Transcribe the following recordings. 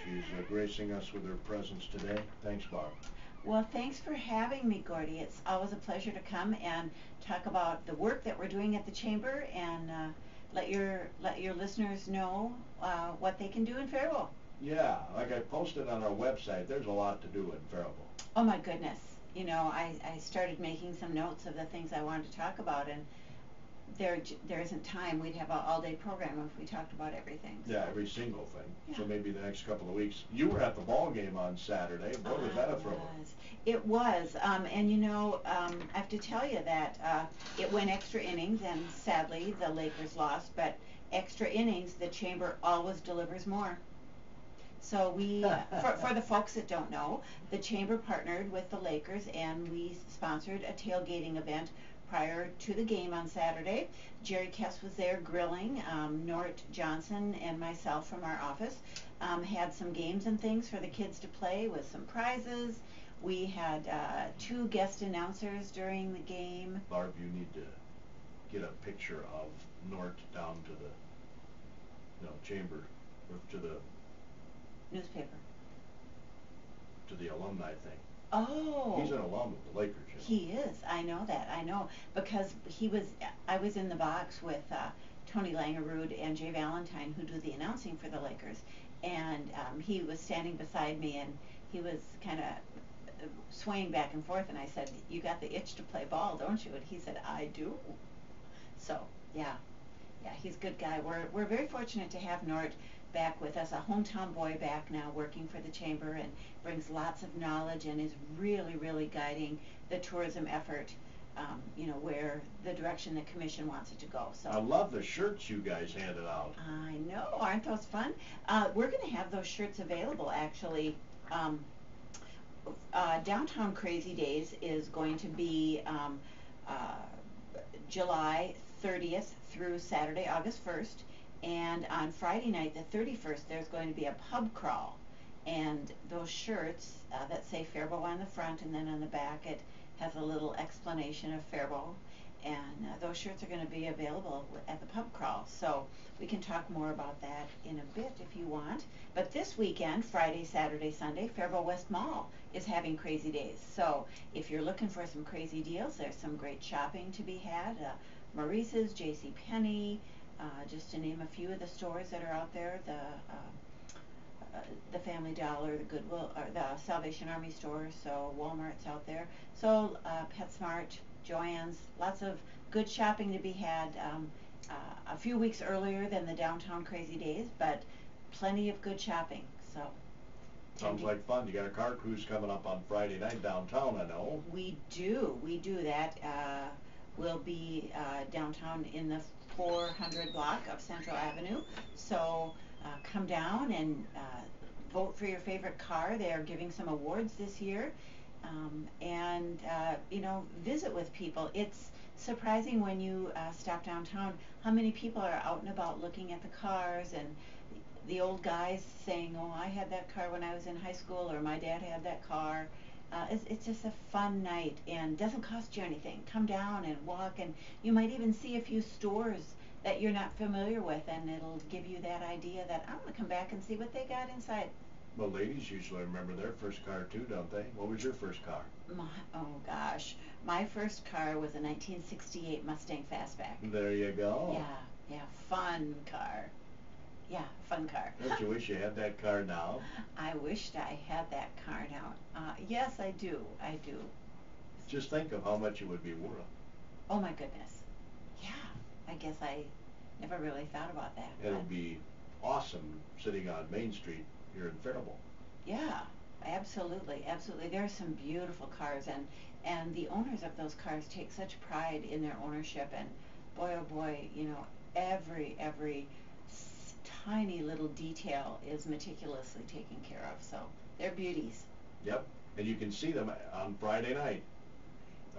She's gracing us with her presence today. Thanks, Barb. Well, thanks for having me, Gordy. It's always a pleasure to come and talk about the work that we're doing at the Chamber and let your listeners know what they can do in Faribault. Yeah, like I posted on our website, there's a lot to do in Faribault. Oh my goodness. You know, I started making some notes of the things I wanted to talk about, and there isn't time. We'd have an all-day program if we talked about everything. Yeah, every single thing. Yeah. So maybe the next couple of weeks. You were at the ball game on Saturday. Boy, was that a thriller. It was. And you know, I have to tell you that it went extra innings, and sadly the Lakers lost, but extra innings, the Chamber always delivers more. So we, for the folks that don't know, the Chamber partnered with the Lakers and we sponsored a tailgating event prior to the game on Saturday. Jerry Kess was there grilling. Nort Johnson and myself from our office had some games and things for the kids to play with some prizes. We had 2 guest announcers during the game. Barb, you need to get a picture of Nort down to the Chamber, or to the Newspaper. To the alumni thing. Oh. He's an alum of the Lakers. You know. He is. I know that. I know because I was in the box with Tony Langerud and Jay Valentine, who do the announcing for the Lakers, and he was standing beside me, and he was kind of swaying back and forth, and I said, "You got the itch to play ball, don't you?" And he said, "I do." So yeah, he's a good guy. We're very fortunate to have Nort back with us, a hometown boy back now working for the Chamber, and brings lots of knowledge and is really guiding the tourism effort, where the direction the commission wants it to go. So I love the shirts you guys handed out. I know, aren't those fun? We're going to have those shirts available actually. Downtown Crazy Days is going to be July 30th through Saturday, August 1st. And on Friday night, the 31st, there's going to be a pub crawl. And those shirts that say Faribault on the front, and then on the back it has a little explanation of Faribault. And those shirts are going to be available at the pub crawl. So we can talk more about that in a bit if you want. But this weekend, Friday, Saturday, Sunday, Faribault West Mall is having Crazy Days. So if you're looking for some crazy deals, there's some great shopping to be had. Maurice's, J.C. Penney, just to name a few of the stores that are out there, the Family Dollar, the Goodwill, or the Salvation Army store, so Walmart's out there. So PetSmart, Joann's, lots of good shopping to be had a few weeks earlier than the Downtown Crazy Days, but plenty of good shopping. So sounds like fun. You got a car cruise coming up on Friday night downtown, I know. We do that. We'll be downtown in the 400 block of Central Avenue. So come down and vote for your favorite car. They are giving some awards this year. And visit with people. It's surprising when you stop downtown how many people are out and about looking at the cars, and the old guys saying, "Oh, I had that car when I was in high school," or "My dad had that car." It's just a fun night and doesn't cost you anything. Come down and walk, and you might even see a few stores that you're not familiar with, and it'll give you that idea that I want to come back and see what they got inside. Well, ladies usually remember their first car too, don't they? What was your first car? Oh gosh, my first car was a 1968 Mustang Fastback. There you go. Yeah, fun car. Yeah, fun car. Don't you wish you had that car now? I wished I had that car now. Yes, I do. Just think of how much it would be worth. Oh my goodness. Yeah, I guess I never really thought about that. It'll be awesome sitting on Main Street here in Faribault. Yeah, absolutely. There are some beautiful cars, and the owners of those cars take such pride in their ownership, and boy oh boy, every tiny little detail is meticulously taken care of. So they're beauties. Yep, and you can see them on Friday night.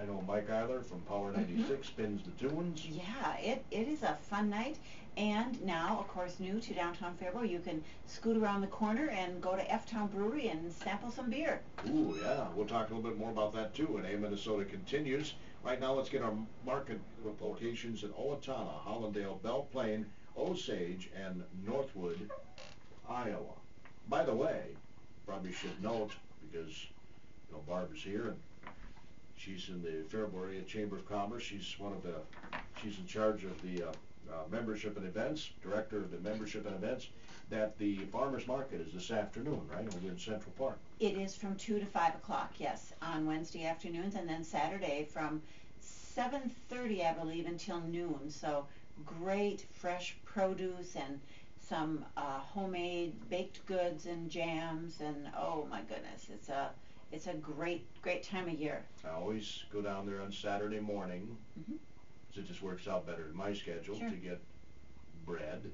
I know Mike Eiler from Power 96 spins the tunes. Yeah, it is a fun night. And now, of course, new to downtown Faribault, you can scoot around the corner and go to F-Town Brewery and sample some beer. Ooh, yeah. We'll talk a little bit more about that, too, when AM Minnesota continues. Right now, let's get our market locations in Owatonna, Hollandale, Belle Plaine, Osage, and Northwood, Iowa. By the way, probably should note, because, you know, Barbara's here, and she's in the Faribault Area Chamber of Commerce. She's in charge of the membership and events, director of the membership and events, that the farmers market is this afternoon, right, over in Central Park. It is from 2 to 5 o'clock, yes, on Wednesday afternoons, and then Saturday from 7:30, I believe, until noon. So great fresh produce and some homemade baked goods and jams, and oh my goodness, it's a great time of year. I always go down there on Saturday morning, Mhm. 'cause it just works out better in my schedule, Sure. to get bread,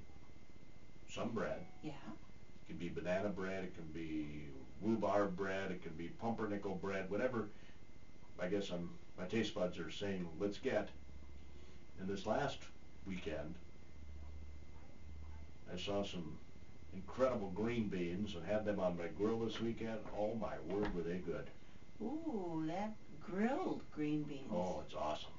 some bread. Yeah. It can be banana bread, it can be rhubarb bread, it can be pumpernickel bread, whatever. I guess my taste buds are saying, let's get. And this last weekend, I saw some incredible green beans and had them on my grill this weekend. Oh my word, were they good. Ooh, that grilled green beans. Oh, it's awesome.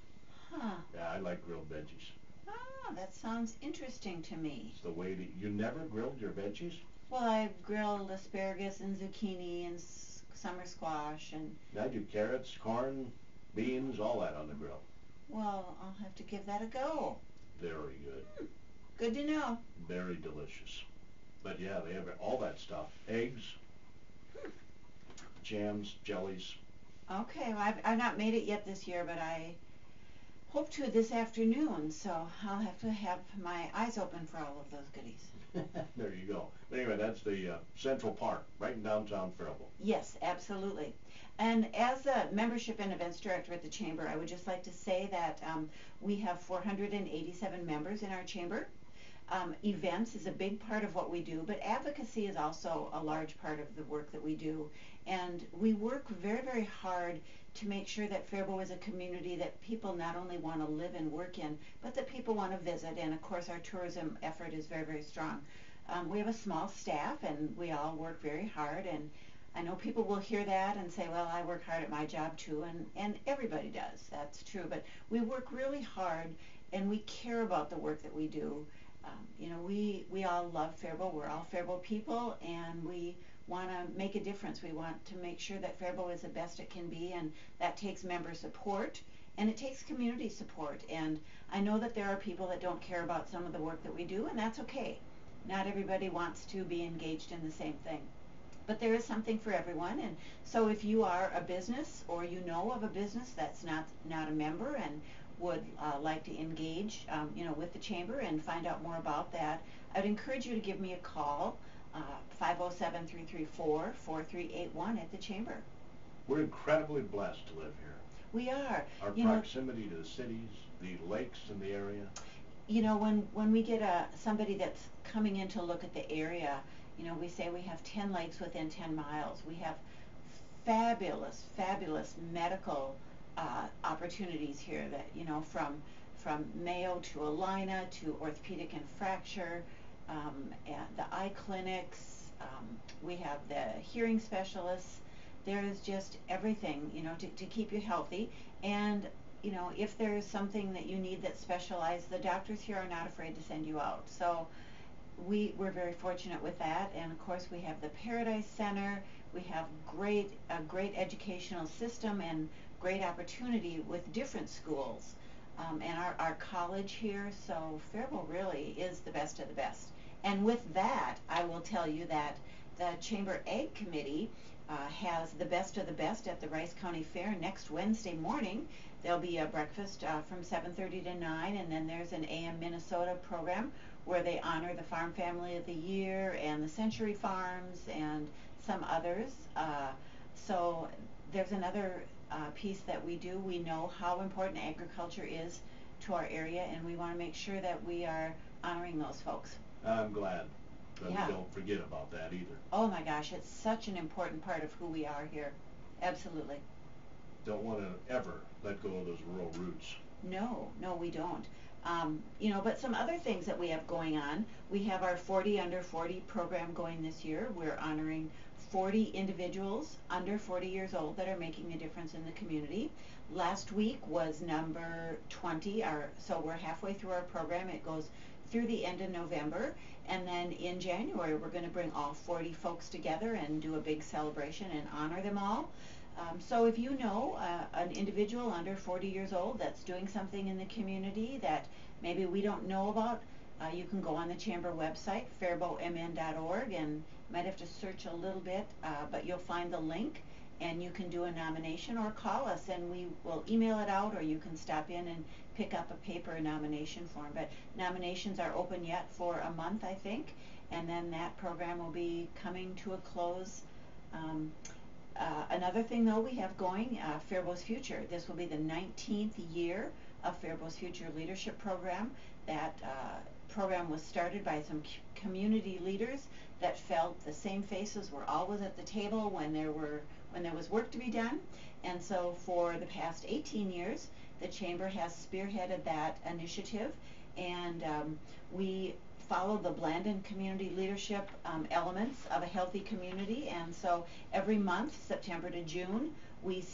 Huh. Yeah, I like grilled veggies. Ah, that sounds interesting to me. It's the way you never grilled your veggies? Well, I've grilled asparagus and zucchini and summer squash, and I do carrots, corn, beans, all that on the grill. well, I'll have to give that a go. Very good. Good to know. Very delicious. But yeah, they have all that stuff. Eggs, jams, jellies. Okay, well, I've not made it yet this year, but I hope to this afternoon, so I'll have to have my eyes open for all of those goodies. There you go. But anyway, that's the Central Park, right in downtown Faribault. Yes, absolutely. And as a membership and events director at the Chamber, I would just like to say that we have 487 members in our Chamber. Events is a big part of what we do, but advocacy is also a large part of the work that we do. And we work very, very hard to make sure that Faribault is a community that people not only want to live and work in, but that people want to visit. And of course, our tourism effort is very, very strong. We have a small staff, and we all work very hard. And I know people will hear that and say, well, I work hard at my job too, and everybody does. That's true. But we work really hard, and we care about the work that we do. You know, we all love Faribault. We're all Faribault people, and we want to make a difference. We want to make sure that Faribault is the best it can be, and that takes member support, and it takes community support. And I know that there are people that don't care about some of the work that we do, and that's okay. Not everybody wants to be engaged in the same thing. But there is something for everyone, and so if you are a business or you know of a business that's not a member and would like to engage, you know, with the Chamber and find out more about that, I would encourage you to give me a call, 507-334-4381 at the Chamber. We're incredibly blessed to live here. We are. Our proximity to the cities, the lakes in the area. You know, when we get somebody that's coming in to look at the area, you know, we say we have 10 lakes within 10 miles. We have fabulous, fabulous medical opportunities here that, you know, from Mayo to Alina to orthopedic and fracture, and the eye clinics, we have the hearing specialists. There's just everything, you know, to keep you healthy. And, you know, if there's something that you need that's specialized, the doctors here are not afraid to send you out. So we're very fortunate with that. And of course we have the Paradise Center. We have a great educational system and great opportunity with different schools, and our college here. So Faribault really is the best of the best. And with that, I will tell you that the Chamber Ag Committee has the best of the best at the Rice County Fair next Wednesday morning. There'll be a breakfast from 7:30 to 9, and then there's an AM Minnesota program where they honor the Farm Family of the Year and the Century Farms and some others. So there's another piece that we do. We know how important agriculture is to our area, and we want to make sure that we are honoring those folks. I'm glad that Yeah. we don't forget about that either. Oh my gosh, it's such an important part of who we are here. Absolutely. Don't want to ever let go of those rural roots. No, we don't. You know, but some other things that we have going on. We have our 40 Under 40 program going this year. We're honoring 40 individuals under 40 years old that are making a difference in the community. Last week was number 20, so we're halfway through our program. It goes through the end of November, and then in January we're going to bring all 40 folks together and do a big celebration and honor them all. So if you know an individual under 40 years old that's doing something in the community that maybe we don't know about, you can go on the Chamber website, faribault.mn.org, and you might have to search a little bit, but you'll find the link, and you can do a nomination or call us, and we will email it out, or you can stop in and pick up a paper nomination form. But nominations are open yet for a month, I think, and then that program will be coming to a close. Another thing, though, we have going, Faribault's Future. This will be the 19th year of Faribault's Future Leadership Program. That program was started by some community leaders that felt the same faces were always at the table when there was work to be done. And so for the past 18 years, the Chamber has spearheaded that initiative, and we follow the Blandon community leadership elements of a healthy community. And so every month, September to June, we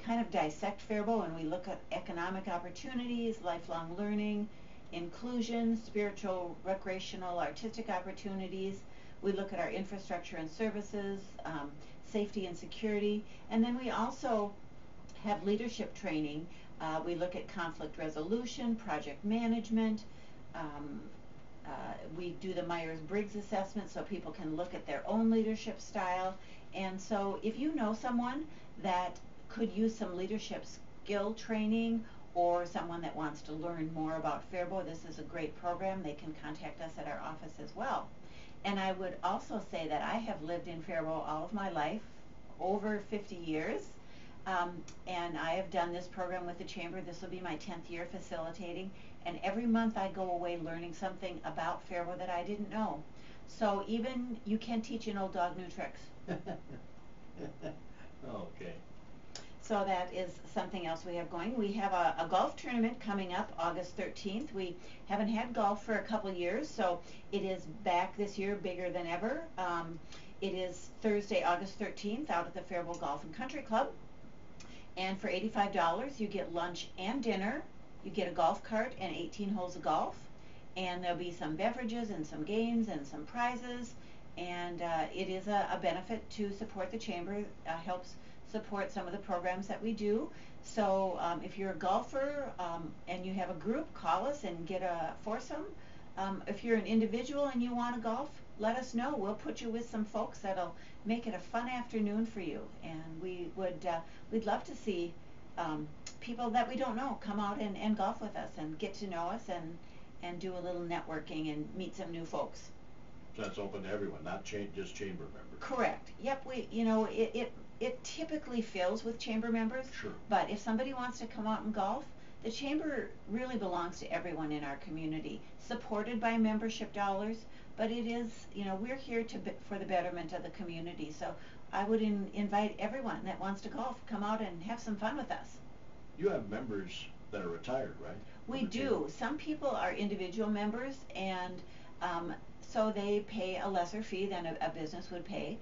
kind of dissect Faribault, and we look at economic opportunities, lifelong learning, inclusion, spiritual, recreational, artistic opportunities. We look at our infrastructure and services, safety and security, and then we also have leadership training. We look at conflict resolution, project management. We do the Myers-Briggs assessment so people can look at their own leadership style. And so if you know someone that could use some leadership skill training, or someone that wants to learn more about Faribault, this is a great program. They can contact us at our office as well. And I would also say that I have lived in Faribault all of my life, over 50 years, and I have done this program with the Chamber. This will be my 10th year facilitating, and every month I go away learning something about Faribault that I didn't know. So even you can teach an old dog new tricks. Okay. So that is something else we have going. We have a golf tournament coming up August 13th. We haven't had golf for a couple years, so it is back this year, bigger than ever. It is Thursday, August 13th, out at the Faribault Golf and Country Club. And for $85, you get lunch and dinner. You get a golf cart and 18 holes of golf. And there'll be some beverages and some games and some prizes. And it is a benefit to support the Chamber. Helps support some of the programs that we do. So if you're a golfer and you have a group, call us and get a foursome. If you're an individual and you want to golf, let us know. We'll put you with some folks that'll make it a fun afternoon for you. And we'd love to see people that we don't know come out and golf with us and get to know us and do a little networking and meet some new folks. So that's open to everyone, not just Chamber members. Correct. Yep. It typically fills with Chamber members. Sure. But if somebody wants to come out and golf, the Chamber really belongs to everyone in our community, supported by membership dollars. But it is, we're here for the betterment of the community. So I would invite everyone that wants to golf, come out and have some fun with us. You have members that are retired, right? We do. Some people are individual members, and so they pay a lesser fee than a business would pay.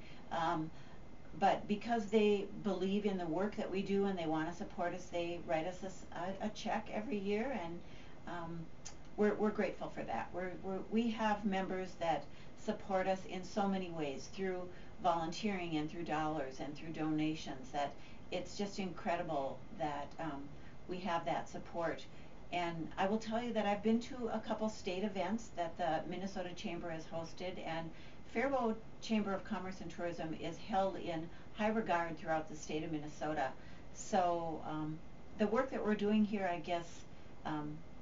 But because they believe in the work that we do and they want to support us, they write us a check every year, and we're grateful for that. We have members that support us in so many ways, through volunteering and through dollars and through donations, that it's just incredible that we have that support. And I will tell you that I've been to a couple state events that the Minnesota Chamber has hosted, and Faribault Chamber of Commerce and Tourism is held in high regard throughout the state of Minnesota. So the work that we're doing here, I guess,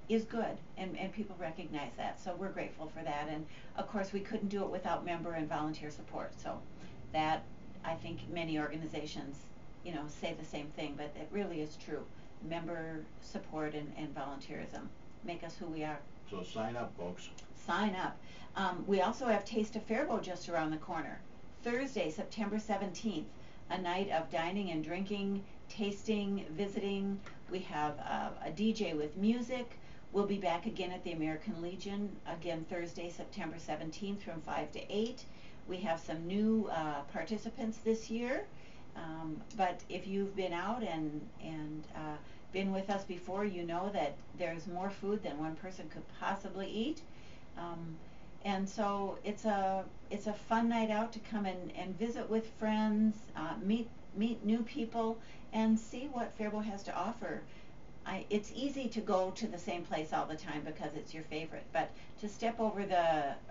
is good, and people recognize that. So we're grateful for that. And of course, we couldn't do it without member and volunteer support. So that, I think many organizations, say the same thing, but it really is true. Member support and volunteerism make us who we are. So sign up, folks. Sign up. We also have Taste of Faribault just around the corner. Thursday, September 17th, a night of dining and drinking, tasting, visiting. We have a DJ with music. We'll be back again at the American Legion, again Thursday, September 17th from 5 to 8. We have some new participants this year. But if you've been out and been with us before, you know that there's more food than one person could possibly eat. And so it's a fun night out to come and visit with friends, meet new people, and see what Faribault has to offer. It's easy to go to the same place all the time because it's your favorite, but to step over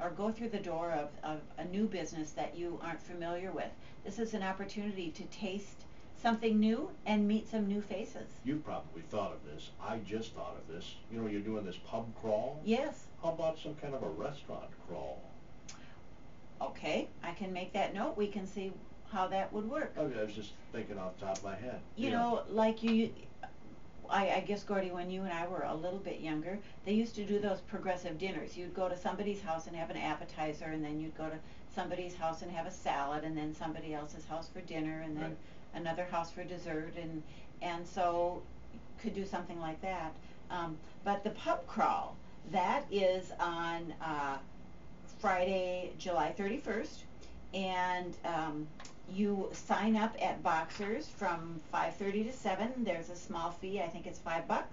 or go through the door of a new business that you aren't familiar with, this is an opportunity to taste something new and meet some new faces. You've probably thought of this. I just thought of this. You know, you're doing this pub crawl. Yes. How about some kind of a restaurant crawl? Okay, I can make that note. We can see how that would work. I was just thinking off the top of my head. You know, like I guess, Gordy, when you and I were a little bit younger, they used to do those progressive dinners. You'd go to somebody's house and have an appetizer, and then you'd go to somebody's house and have a salad, and then somebody else's house for dinner, and then another house for dessert, and so could do something like that. But the pub crawl, that is on Friday, July 31st, and you sign up at Boxers from 5:30 to 7. There's a small fee, I think it's $5.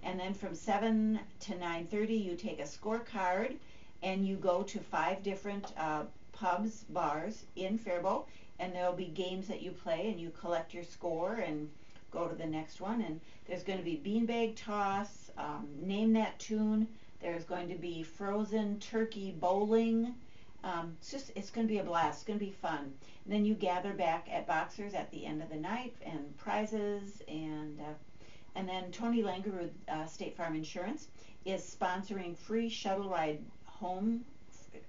And then from 7 to 9:30 you take a scorecard and you go to 5 different pubs, bars in Faribault, and there'll be games that you play and you collect your score and go to the next one. And there's going to be beanbag toss, name that tune. There's going to be frozen turkey bowling. It's going to be a blast. It's going to be fun. And then you gather back at Boxers at the end of the night, and prizes, and then Tony Langerud, State Farm Insurance, is sponsoring free shuttle ride home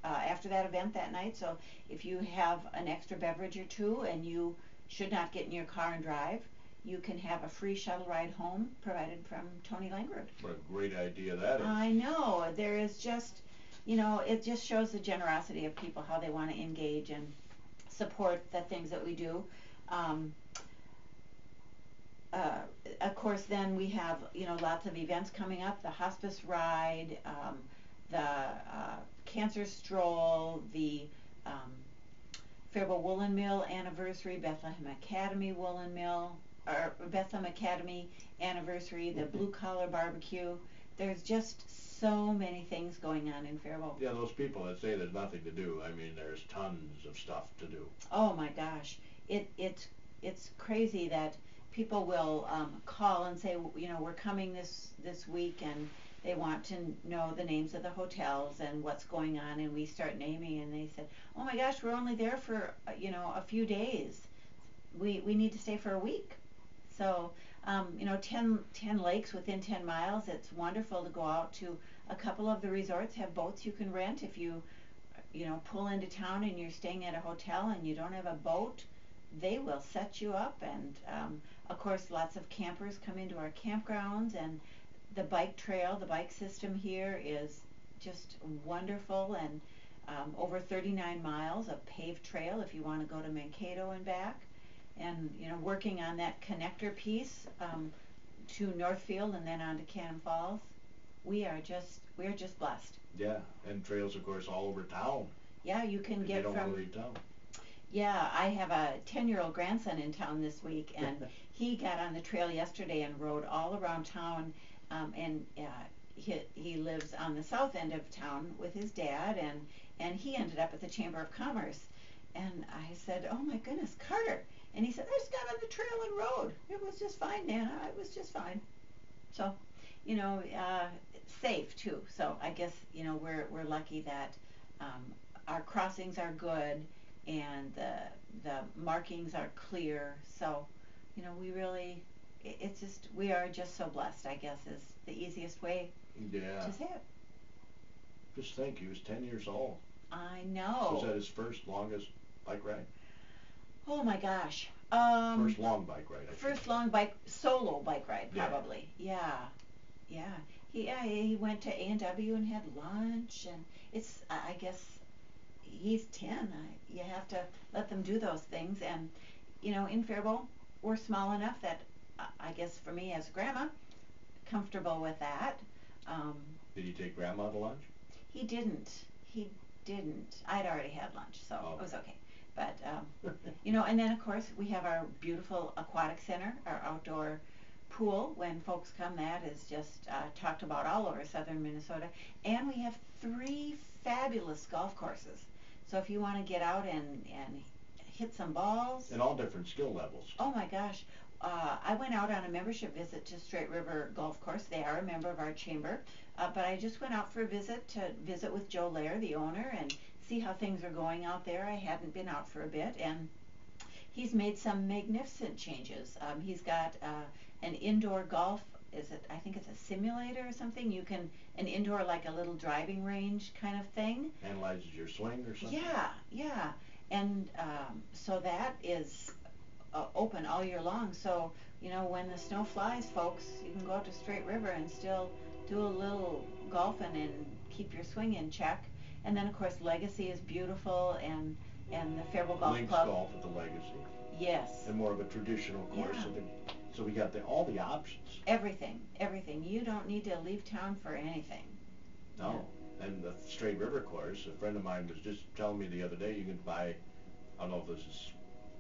after that event that night. So if you have an extra beverage or two and you should not get in your car and drive, you can have a free shuttle ride home provided from Tony Langerud. What a great idea that is. I know. There is just, you know, it just shows the generosity of people, how they want to engage and support the things that we do. Of course, then we have, you know, lots of events coming up, the hospice ride, the cancer stroll, the Faribault Woolen Mill anniversary, Bethlehem Academy Woolen Mill, or Bethlehem Academy anniversary, the blue collar barbecue. There's just so many things going on in Faribault. Yeah, those people that say there's nothing to do, I mean, there's tons of stuff to do. Oh my gosh, it's crazy that people will call and say, you know, we're coming this week, and they want to know the names of the hotels and what's going on, and we start naming, and they said, oh my gosh, we're only there for, you know, a few days. We need to stay for a week. So, you know, 10 lakes within 10 miles. It's wonderful to go out to a couple of the resorts, have boats you can rent. If you know, pull into town and you're staying at a hotel and you don't have a boat, they will set you up. And of course, lots of campers come into our campgrounds, and the bike trail, the bike system here is just wonderful, and over 39 miles of paved trail if you want to go to Mankato and back. And, you know, working on that connector piece to Northfield and then on to Cannon Falls. We are just blessed. Yeah, and trails, of course, all over town. Yeah, you can get from. You don't from. want to leave town. Yeah, I have a 10-year-old grandson in town this week, and he got on the trail yesterday and rode all around town. And he lives on the south end of town with his dad, and he ended up at the Chamber of Commerce. And I said, oh my goodness, Carter. And he said, I just got on the trail and rode. It was just fine, Nana. It was just fine. So, you know, safe too. So I guess, you know, we're lucky that our crossings are good and the markings are clear. So, you know, we are just so blessed, I guess, is the easiest way to say it. Just think, he was 10 years old. I know. Was that his first longest bike ride? Oh my gosh. First long bike ride. First long solo bike ride, probably. Yeah. He went to A&W and had lunch, and I guess he's 10. You have to let them do those things, and you know, in Faribault, we're small enough that I guess for me as grandma, comfortable with that. Did he take grandma to lunch? He didn't. I'd already had lunch, so it was okay. But, you know, and then of course we have our beautiful aquatic center, our outdoor pool when folks come. That is just talked about all over southern Minnesota. And we have 3 fabulous golf courses. So if you want to get out and hit some balls. And all different skill levels. Oh my gosh. I went out on a membership visit to Straight River Golf Course. They are a member of our chamber. But I just went out for a visit to visit with Joe Lair, the owner, and see how things are going out there. I hadn't been out for a bit, and he's made some magnificent changes. He's got an indoor golf, I think it's a simulator or something. You can, an indoor, like a little driving range kind of thing. Analyzes your swing or something? Yeah. And so that is open all year long. So, you know, when the snow flies, folks, you can go out to Straight River and still do a little golfing and keep your swing in check. And then, of course, Legacy is beautiful, and the Faribault Golf Links Club. golf at the Legacy. Yes. And more of a traditional course. Yeah. So we got all the options. Everything. You don't need to leave town for anything. No. Yeah. And the Straight River course, a friend of mine was just telling me the other day, you can buy, I don't know if this is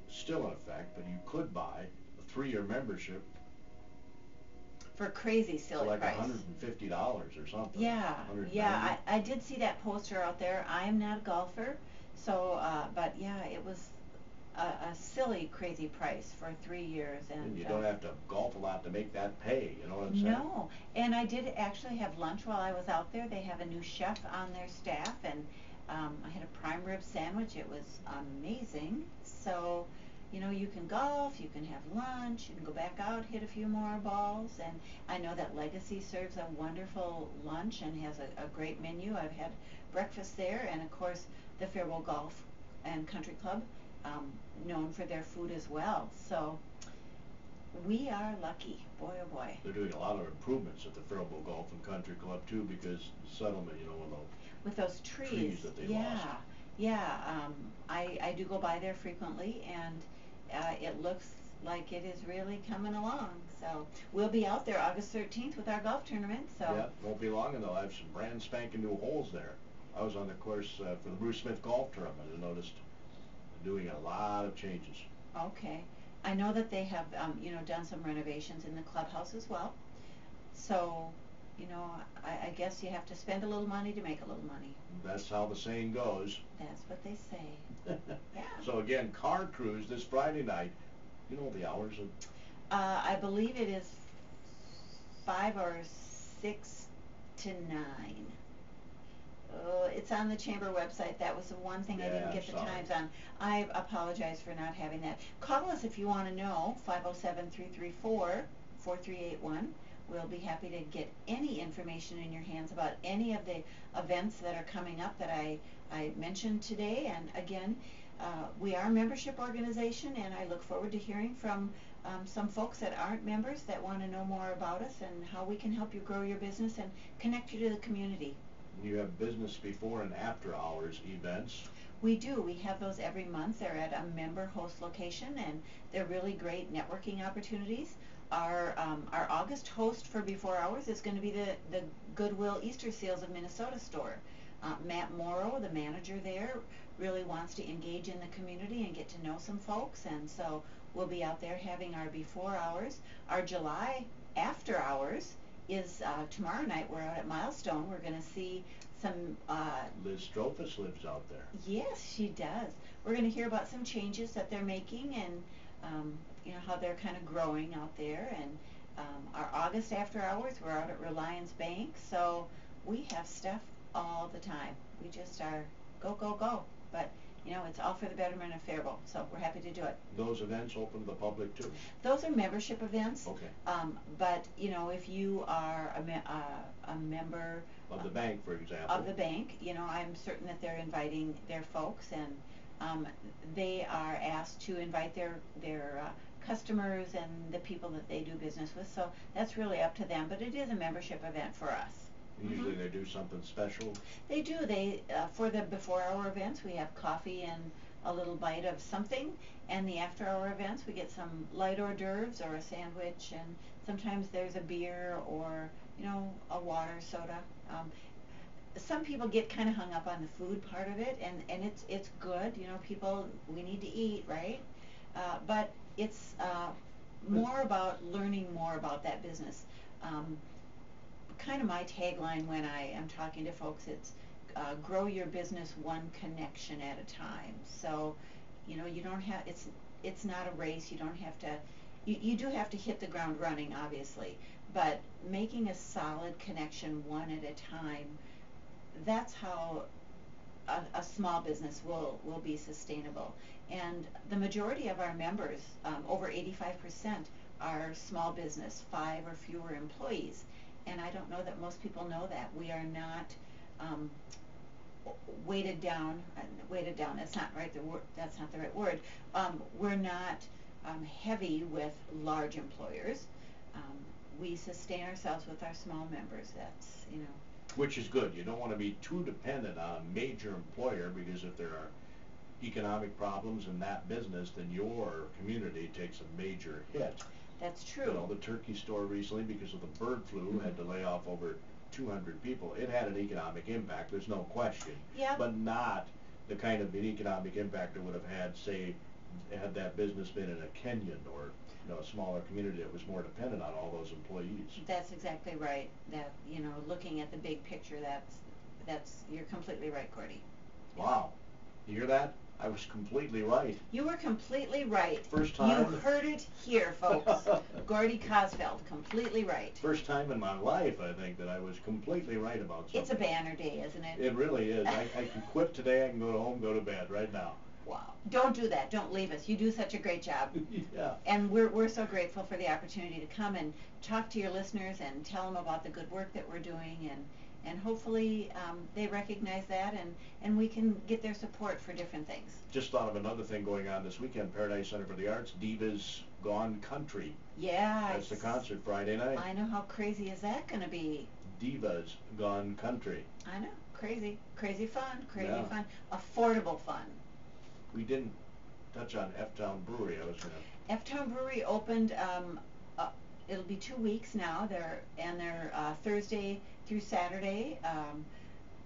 still in effect, but you could buy a 3-year membership for crazy silly for like price. $150 or something. Yeah. I did see that poster out there. I am not a golfer, so but yeah, it was a silly, crazy price for 3 years. And you don't have to golf a lot to make that pay. You know what I'm saying? No. And I did actually have lunch while I was out there. They have a new chef on their staff, and I had a prime rib sandwich. It was amazing. So, you know, you can golf, you can have lunch, you can go back out, hit a few more balls, and I know that Legacy serves a wonderful lunch and has a great menu. I've had breakfast there, and of course the Faribault Golf and Country Club, known for their food as well. So we are lucky, boy oh boy. They're doing a lot of improvements at the Faribault Golf and Country Club too, because the settlement, you know, with those trees that they lost. I do go by there frequently, and it looks like it is really coming along. So we'll be out there August 13th with our golf tournament. So yeah, won't be long, and they'll have some brand spanking new holes there. I was on the course for the Bruce Smith Golf Tournament and noticed they're doing a lot of changes. Okay, I know that they have done some renovations in the clubhouse as well. So, you know, I guess you have to spend a little money to make a little money. That's how the saying goes. That's what they say. Yeah. So again, car cruise this Friday night. You know the hours of? I believe it is 5 or 6 to 9. It's on the chamber website. That was the one thing I didn't get the times on. I apologize for not having that. Call us if you want to know, 507-334-4381. We'll be happy to get any information in your hands about any of the events that are coming up that I mentioned today. And again, we are a membership organization, and I look forward to hearing from some folks that aren't members that want to know more about us and how we can help you grow your business and connect you to the community. You have business before and after hours events. We do. We have those every month. They're at a member host location, and they're really great networking opportunities. Our August host for Before Hours is going to be the Goodwill Easter Seals of Minnesota store. Matt Morrow, the manager there, really wants to engage in the community and get to know some folks, and so we'll be out there having our Before Hours. Our July After Hours is tomorrow night. We're out at Milestone. We're going to see some... Liz Strophus lives out there. Yes, she does. We're going to hear about some changes that they're making, and how they're kind of growing out there. And our August After Hours, we're out at Reliance Bank, so we have stuff all the time. We just are go. But it's all for the betterment of Faribault, so we're happy to do it. Those events open to the public too? Those are membership events. Okay. But if you are a member of the bank, for example. Of the bank, I'm certain that they're inviting their folks, and they are asked to invite their customers and the people that they do business with. So that's really up to them, but it is a membership event for us. Usually they do something special? They do. For the before-hour events, we have coffee and a little bite of something, and the after-hour events, we get some light hors d'oeuvres or a sandwich, and sometimes there's a beer or, a water, soda. Some people get kind of hung up on the food part of it, and it's good. People, we need to eat, right? But it's more about learning more about that business. Kind of my tagline when I am talking to folks, it's grow your business one connection at a time. So, you know, you don't have, it's not a race. You don't have to, you do have to hit the ground running, obviously, but making a solid connection one at a time, that's how a small business will be sustainable. And the majority of our members, over 85%, are small business, 5 or fewer employees. And I don't know that most people know that. We are not weighted down, that's not right, that's not the right word. We're not heavy with large employers. We sustain ourselves with our small members. That's, you know. Which is good. You don't want to be too dependent on a major employer, because if there are economic problems in that business, then your community takes a major hit. That's true. You know, the turkey store recently, because of the bird flu, had to lay off over 200 people. It had an economic impact, there's no question. Yeah. But not the kind of an economic impact it would have had, say, had that business been in a Kenyan or, you know, a smaller community that was more dependent on all those employees. That's exactly right. That, you know, looking at the big picture, that's you're completely right, Gordy. Wow. You hear that? I was completely right. You were completely right. First time. You heard it here, folks. Gordy Cosfeld, completely right. First time in my life, I think, that I was completely right about something. It's a banner day, isn't it? It really is. I can quit today. I can go home, go to bed right now. Wow. Don't do that. Don't leave us. You do such a great job. Yeah. And we're so grateful for the opportunity to come and talk to your listeners and tell them about the good work that we're doing, and hopefully they recognize that, and we can get their support for different things. Just thought of another thing going on this weekend, Paradise Center for the Arts, Divas Gone Country. Yeah. That's the concert Friday night. I know. How crazy is that going to be? Divas Gone Country. I know. Crazy. Crazy fun. Crazy Yeah. fun. Affordable fun. We didn't touch on F-Town Brewery. I was going to... F-Town Brewery opened, it'll be 2 weeks now. They're Thursday through Saturday,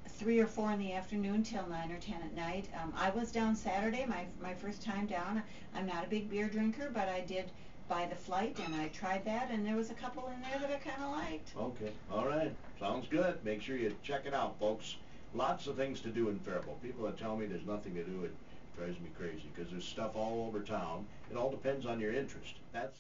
3 or 4 in the afternoon till 9 or 10 at night. I was down Saturday, my first time down. I'm not a big beer drinker, but I did buy the flight, and I tried that, and there was a couple in there that I kind of liked. Okay. All right. Sounds good. Make sure you check it out, folks. Lots of things to do in Faribault. People that tell me there's nothing to do, it drives me crazy, because there's stuff all over town. It all depends on your interest. That's